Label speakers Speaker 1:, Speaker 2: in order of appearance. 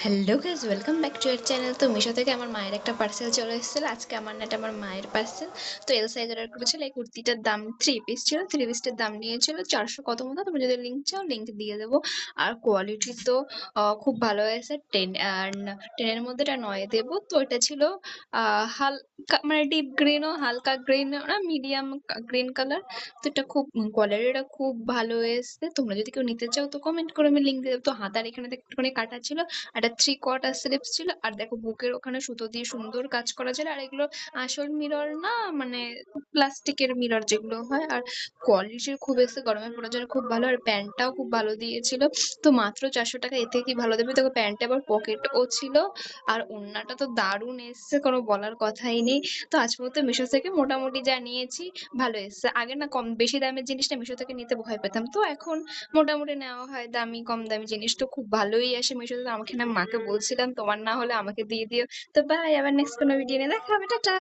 Speaker 1: Hello guys, welcome back to year channel. তো মিশো থেকে আমার মায়ের একটা পার্সেল চলে এসেছিল আজকে। আমার না, এটা আমার মায়ের পার্সেল। তো এল সাইজ অর্ডার করেছিল। এই কুর্তিটার দাম থ্রি পিস ছিল। থ্রি পিসটার দাম নিয়েছিল 400 কত মতো। তুমি যদি লিঙ্ক চাও লিঙ্ক দিয়ে দেবো। আর কোয়ালিটি তো খুব ভালো হয়েছে। 10 আর 10 এর মধ্যে এটা 9 দেবো। তো এটা ছিল হালকা মানে ডিপ গ্রিনও হালকা গ্রিন না, মিডিয়াম গ্রিন কালার। তো এটা খুব কোয়ালিটিটা খুব ভালো এসেছে। তোমরা যদি কেউ নিতে চাও তো কমেন্ট করে আমি লিঙ্ক দিয়ে দেবো। তো হাতার এখানে দেখো একটুখানি কাটা ছিল, একটা থ্রি কোয়ার্টার স্লিপস ছিল, আর দেখো বুকের ওখানে সুতো দিয়ে সুন্দর কাজ করা ছিল। আর এগুলো আসল মিরর না, মানে প্লাস্টিকের মিরর যেগুলো হয়। আর কোয়ালিটি খুব এসে গরমে পড়ার জন্য খুব ভালো। আর প্যান্টটাও খুব ভালো দিয়েছিল। তো মাত্র 400 টাকা, এতে কি ভালো দেবে? দেখো প্যান্টে আবার পকেটও ছিল। আর ওড়নাটা তো দারুণ এসছে, কোনো বলার কথাই নেই। তো আজ পর্যন্ত মিশো থেকে মোটামুটি যা নিয়েছি ভালো এসছে। আগে না কম বেশি দামের জিনিসটা মিশো থেকে নিতে ভয় পেতাম, তো এখন মোটামুটি নেওয়া হয়। দামি কম দামি জিনিস তো খুব ভালোই আসে মিশোতে। তো আমাকে না, মাকে বলছিলাম তোমার না হলে আমাকে দিয়ে দিও। তো বাই, আবার নেক্সট কোনো ভিডিও নিয়ে দেখা হবে। টাটা।